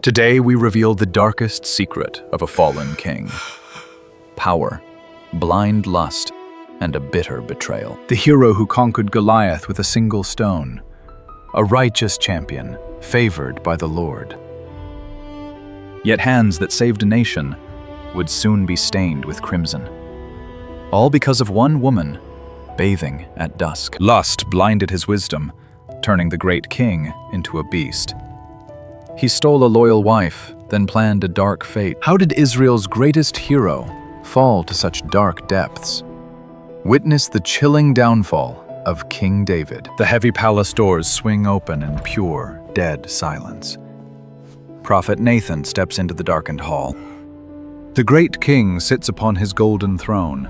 Today we reveal the darkest secret of a fallen king. Power, blind lust, and a bitter betrayal. The hero who conquered Goliath with a single stone. A righteous champion, favored by the Lord. Yet hands that saved a nation would soon be stained with crimson. All because of one woman bathing at dusk. Lust blinded his wisdom, turning the great king into a beast. He stole a loyal wife, then planned a dark fate. How did Israel's greatest hero fall to such dark depths? Witness the chilling downfall of King David. The heavy palace doors swing open in pure, dead silence. Prophet Nathan steps into the darkened hall. The great king sits upon his golden throne,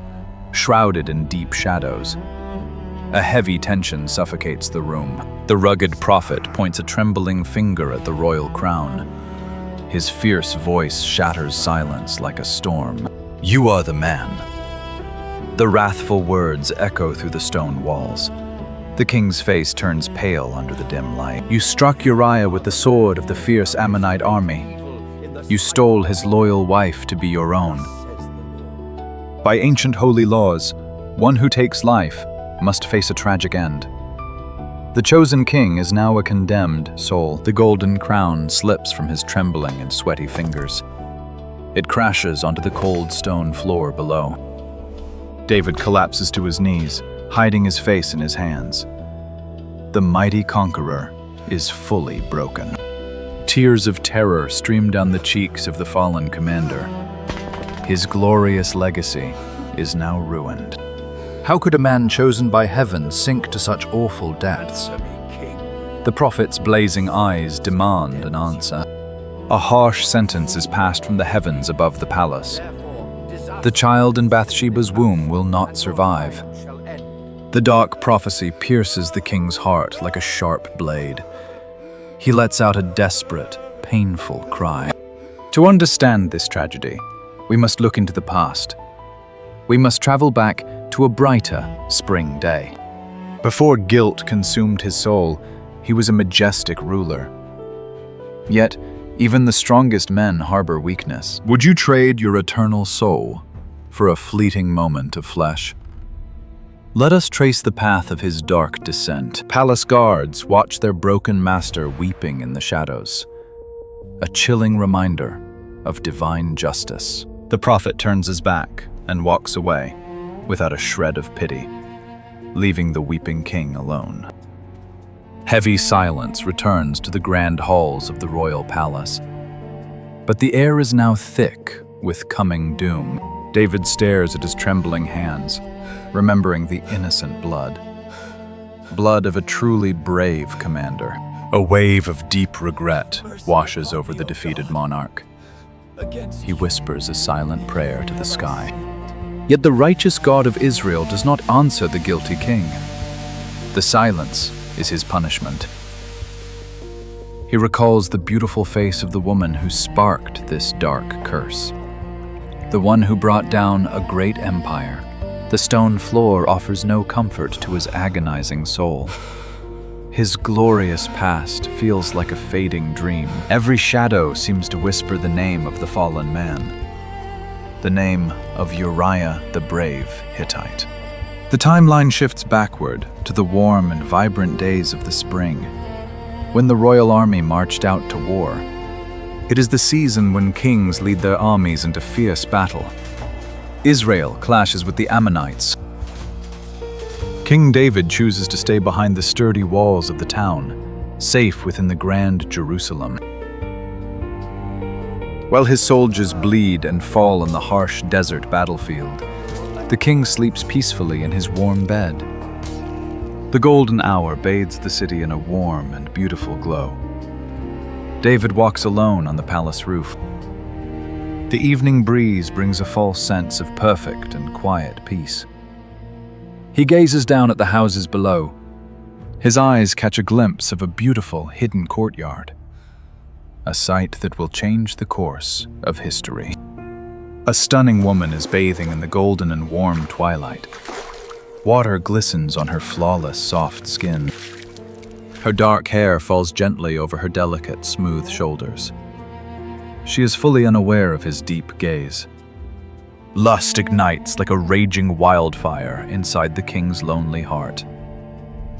shrouded in deep shadows. A heavy tension suffocates the room. The rugged prophet points a trembling finger at the royal crown. His fierce voice shatters silence like a storm. "You are the man." The wrathful words echo through the stone walls. The king's face turns pale under the dim light. "You struck Uriah with the sword of the fierce Ammonite army. You stole his loyal wife to be your own. By ancient holy laws, one who takes life must face a tragic end. The chosen king is now a condemned soul. The golden crown slips from his trembling and sweaty fingers. It crashes onto the cold stone floor below. David collapses to his knees, hiding his face in his hands. The mighty conqueror is fully broken. Tears of terror stream down the cheeks of the fallen commander. His glorious legacy is now ruined. How could a man chosen by heaven sink to such awful depths? The prophet's blazing eyes demand an answer. A harsh sentence is passed from the heavens above the palace. The child in Bathsheba's womb will not survive. The dark prophecy pierces the king's heart like a sharp blade. He lets out a desperate, painful cry. To understand this tragedy, we must look into the past. We must travel back to a brighter spring day. Before guilt consumed his soul, he was a majestic ruler. Yet, even the strongest men harbor weakness. Would you trade your eternal soul for a fleeting moment of flesh? Let us trace the path of his dark descent. Palace guards watch their broken master weeping in the shadows. A chilling reminder of divine justice. The prophet turns his back and walks away, without a shred of pity, leaving the weeping king alone. Heavy silence returns to the grand halls of the royal palace. But the air is now thick with coming doom. David stares at his trembling hands, remembering the innocent blood. Blood of a truly brave commander. A wave of deep regret washes over the defeated monarch. He whispers a silent prayer to the sky. Yet the righteous God of Israel does not answer the guilty king. The silence is his punishment. He recalls the beautiful face of the woman who sparked this dark curse. The one who brought down a great empire. The stone floor offers no comfort to his agonizing soul. His glorious past feels like a fading dream. Every shadow seems to whisper the name of the fallen man. The name of Uriah the brave Hittite. The timeline shifts backward to the warm and vibrant days of the spring, when the royal army marched out to war. It is the season when kings lead their armies into fierce battle. Israel clashes with the Ammonites. King David chooses to stay behind the sturdy walls of the town, safe within the grand Jerusalem. While his soldiers bleed and fall on the harsh desert battlefield, the king sleeps peacefully in his warm bed. The golden hour bathes the city in a warm and beautiful glow. David walks alone on the palace roof. The evening breeze brings a false sense of perfect and quiet peace. He gazes down at the houses below. His eyes catch a glimpse of a beautiful hidden courtyard. A sight that will change the course of history. A stunning woman is bathing in the golden and warm twilight. Water glistens on her flawless, soft skin. Her dark hair falls gently over her delicate, smooth shoulders. She is fully unaware of his deep gaze. Lust ignites like a raging wildfire inside the king's lonely heart.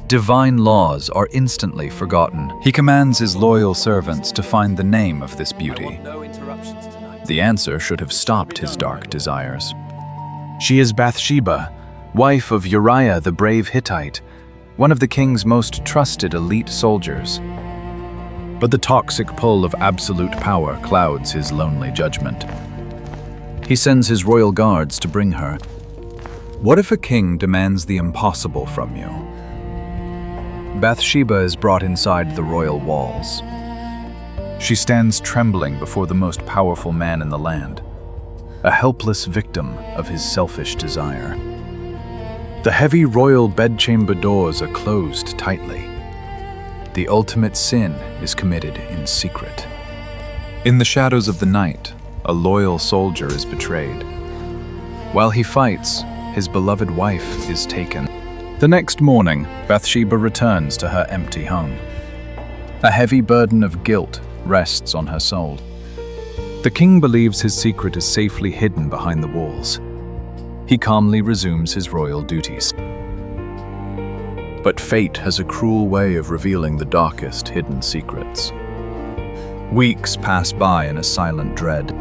Divine laws are instantly forgotten. He commands his loyal servants to find the name of this beauty. The answer should have stopped his dark desires. She is Bathsheba, wife of Uriah the brave Hittite, one of the king's most trusted elite soldiers. But the toxic pull of absolute power clouds his lonely judgment. He sends his royal guards to bring her. What if a king demands the impossible from you? Bathsheba is brought inside the royal walls. She stands trembling before the most powerful man in the land, a helpless victim of his selfish desire. The heavy royal bedchamber doors are closed tightly. The ultimate sin is committed in secret. In the shadows of the night, a loyal soldier is betrayed. While he fights, his beloved wife is taken. The next morning, Bathsheba returns to her empty home. A heavy burden of guilt rests on her soul. The king believes his secret is safely hidden behind the walls. He calmly resumes his royal duties. But fate has a cruel way of revealing the darkest hidden secrets. Weeks pass by in a silent dread.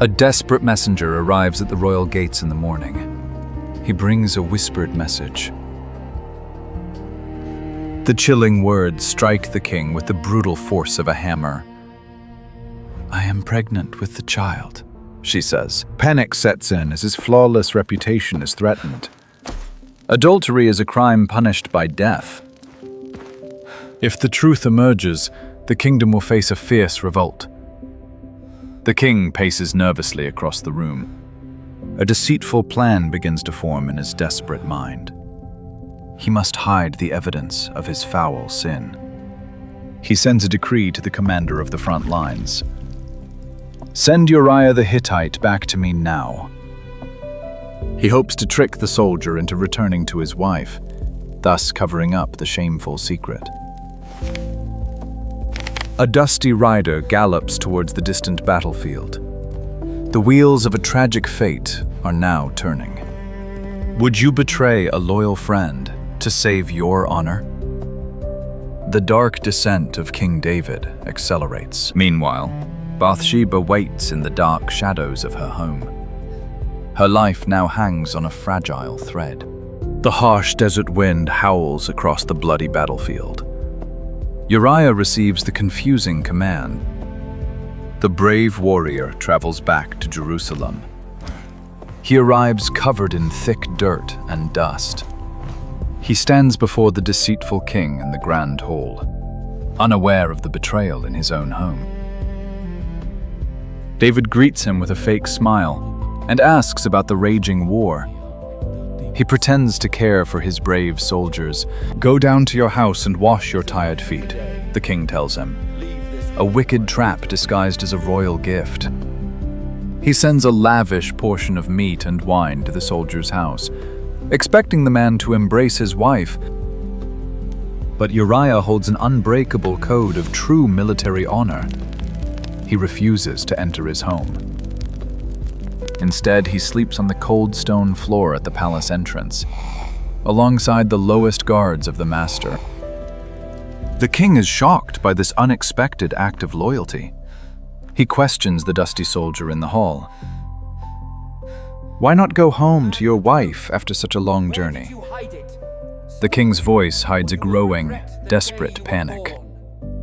A desperate messenger arrives at the royal gates in the morning. He brings a whispered message. The chilling words strike the king with the brutal force of a hammer. "I am pregnant with the child," she says. Panic sets in as his flawless reputation is threatened. Adultery is a crime punished by death. If the truth emerges, the kingdom will face a fierce revolt. The king paces nervously across the room. A deceitful plan begins to form in his desperate mind. He must hide the evidence of his foul sin. He sends a decree to the commander of the front lines. "Send Uriah the Hittite back to me now." He hopes to trick the soldier into returning to his wife, thus covering up the shameful secret. A dusty rider gallops towards the distant battlefield. The wheels of a tragic fate are now turning. Would you betray a loyal friend to save your honor? The dark descent of King David accelerates. Meanwhile, Bathsheba waits in the dark shadows of her home. Her life now hangs on a fragile thread. The harsh desert wind howls across the bloody battlefield. Uriah receives the confusing command. The brave warrior travels back to Jerusalem. He arrives covered in thick dirt and dust. He stands before the deceitful king in the grand hall, unaware of the betrayal in his own home. David greets him with a fake smile and asks about the raging war. He pretends to care for his brave soldiers. "Go down to your house and wash your tired feet," the king tells him. A wicked trap disguised as a royal gift. He sends a lavish portion of meat and wine to the soldier's house, expecting the man to embrace his wife. But Uriah holds an unbreakable code of true military honor. He refuses to enter his home. Instead, he sleeps on the cold stone floor at the palace entrance, alongside the lowest guards of the master. The king is shocked by this unexpected act of loyalty. He questions the dusty soldier in the hall. "Why not go home to your wife after such a long journey?" The king's voice hides a growing, desperate panic.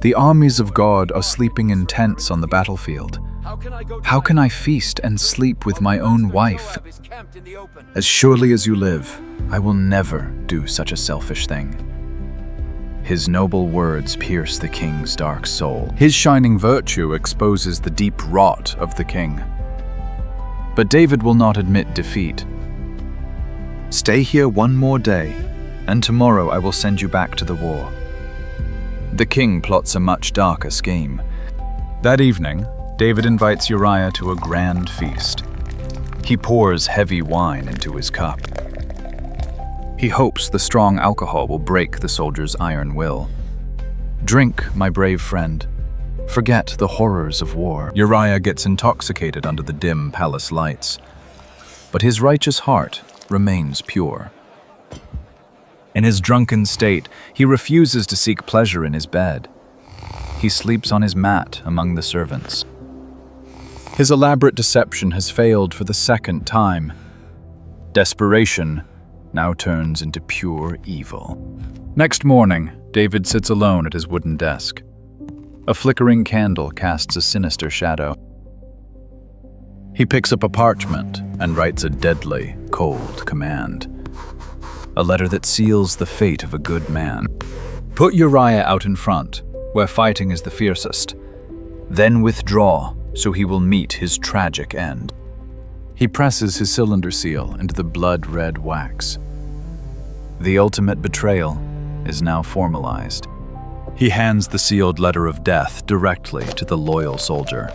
"The armies of God are sleeping in tents on the battlefield. How can I feast and sleep with my own wife? As surely as you live, I will never do such a selfish thing." His noble words pierce the king's dark soul. His shining virtue exposes the deep rot of the king. But David will not admit defeat. "Stay here one more day, and tomorrow I will send you back to the war." The king plots a much darker scheme. That evening, David invites Uriah to a grand feast. He pours heavy wine into his cup. He hopes the strong alcohol will break the soldier's iron will. "Drink, my brave friend. forget the horrors of war. Uriah gets intoxicated under the dim palace lights, but his righteous heart remains pure. In his drunken state, he refuses to seek pleasure in his bed. He sleeps on his mat among the servants. His elaborate deception has failed for the second time. Desperation now turns into pure evil. Next morning, David sits alone at his wooden desk. A flickering candle casts a sinister shadow. He picks up a parchment and writes a deadly, cold command. A letter that seals the fate of a good man. Put Uriah out in front, where fighting is the fiercest. Then withdraw, so he will meet his tragic end. He presses his cylinder seal into the blood-red wax. The ultimate betrayal is now formalized. He hands the sealed letter of death directly to the loyal soldier.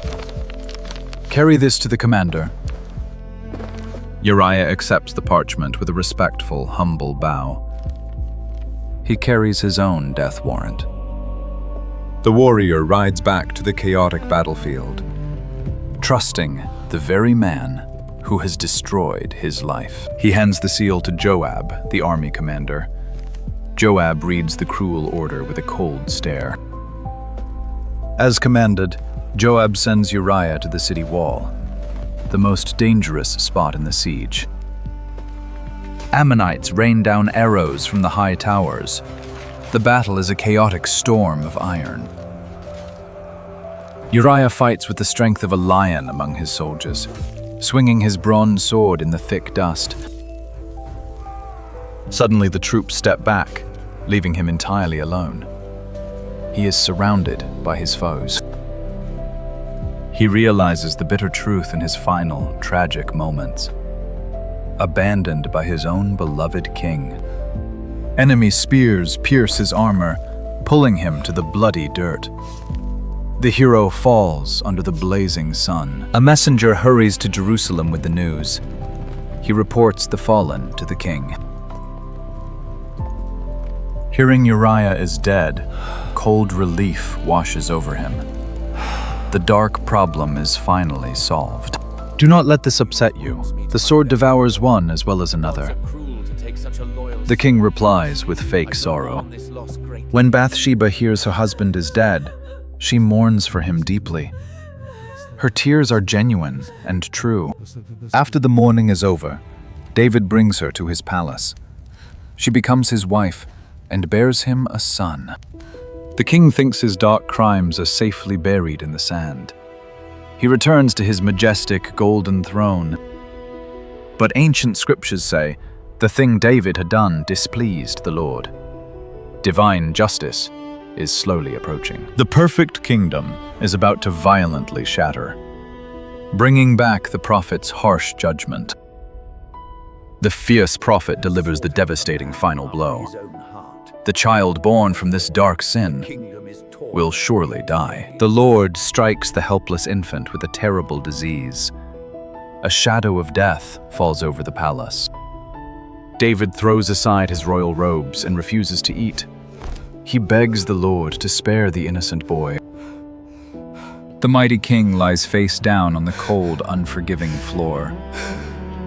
Carry this to the commander. Uriah accepts the parchment with a respectful, humble bow. He carries his own death warrant. The warrior rides back to the chaotic battlefield, trusting the very man who has destroyed his life. He hands the seal to Joab, the army commander. Joab reads the cruel order with a cold stare. As commanded, Joab sends Uriah to the city wall, the most dangerous spot in the siege. Ammonites rain down arrows from the high towers. The battle is a chaotic storm of iron. Uriah fights with the strength of a lion among his soldiers, swinging his bronze sword in the thick dust. Suddenly the troops step back, leaving him entirely alone. He is surrounded by his foes. He realizes the bitter truth in his final, tragic moments. Abandoned by his own beloved king. Enemy spears pierce his armor, pulling him to the bloody dirt. The hero falls under the blazing sun. A messenger hurries to Jerusalem with the news. He reports the fallen to the king. Hearing Uriah is dead, cold relief washes over him. The dark problem is finally solved. Do not let this upset you. The sword devours one as well as another. The king replies with fake sorrow. When Bathsheba hears her husband is dead, she mourns for him deeply. Her tears are genuine and true. After the mourning is over, David brings her to his palace. She becomes his wife and bears him a son. The king thinks his dark crimes are safely buried in the sand. He returns to his majestic golden throne. But ancient scriptures say the thing David had done displeased the Lord. Divine justice is slowly approaching. The perfect kingdom is about to violently shatter, bringing back the prophet's harsh judgment. The fierce prophet delivers the devastating final blow. The child born from this dark sin will surely die. The Lord strikes the helpless infant with a terrible disease. A shadow of death falls over the palace. David throws aside his royal robes and refuses to eat. He begs the Lord to spare the innocent boy. The mighty king lies face down on the cold, unforgiving floor.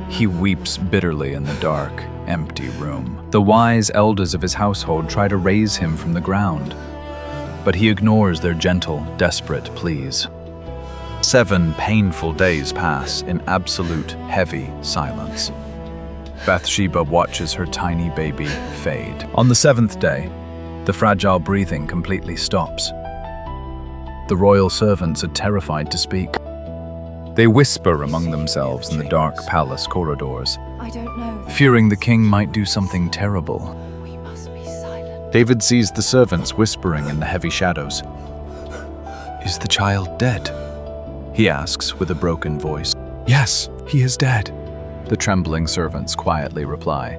He weeps bitterly in the dark, empty room. The wise elders of his household try to raise him from the ground, but he ignores their gentle, desperate pleas. 7 painful days pass in absolute, heavy silence. Bathsheba watches her tiny baby fade. On the 7th day, the fragile breathing completely stops. The royal servants are terrified to speak. They whisper among themselves in the dark palace corridors, I don't know. fearing the king might do something terrible. We must be silent. David sees the servants whispering in the heavy shadows. Is the child dead? He asks with a broken voice. Yes, he is dead, the trembling servants quietly reply.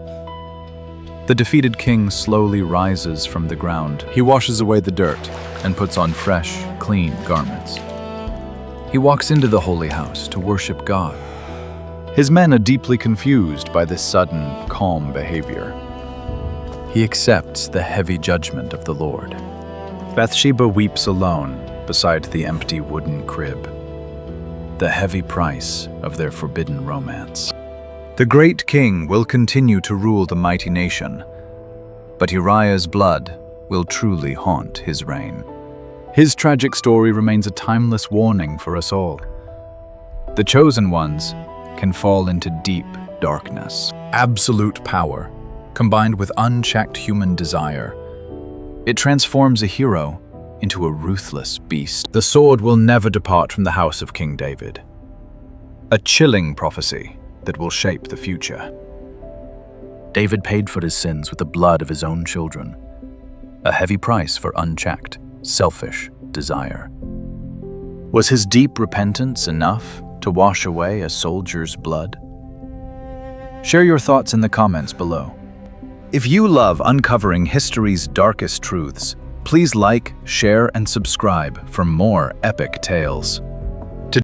The defeated king slowly rises from the ground. He washes away the dirt and puts on fresh, clean garments. He walks into the holy house to worship God. His men are deeply confused by this sudden, calm behavior. He accepts the heavy judgment of the Lord. Bathsheba weeps alone, beside the empty wooden crib, the heavy price of their forbidden romance. The great king will continue to rule the mighty nation, but Uriah's blood will truly haunt his reign. His tragic story remains a timeless warning for us all. The chosen ones can fall into deep darkness. Absolute power, combined with unchecked human desire, it transforms a hero into a ruthless beast. The sword will never depart from the house of King David. A chilling prophecy that will shape the future. David paid for his sins with the blood of his own children, a heavy price for unchecked, selfish desire. Was his deep repentance enough to wash away a soldier's blood? Share your thoughts in the comments below. If you love uncovering history's darkest truths, please like, share, and subscribe for more epic tales.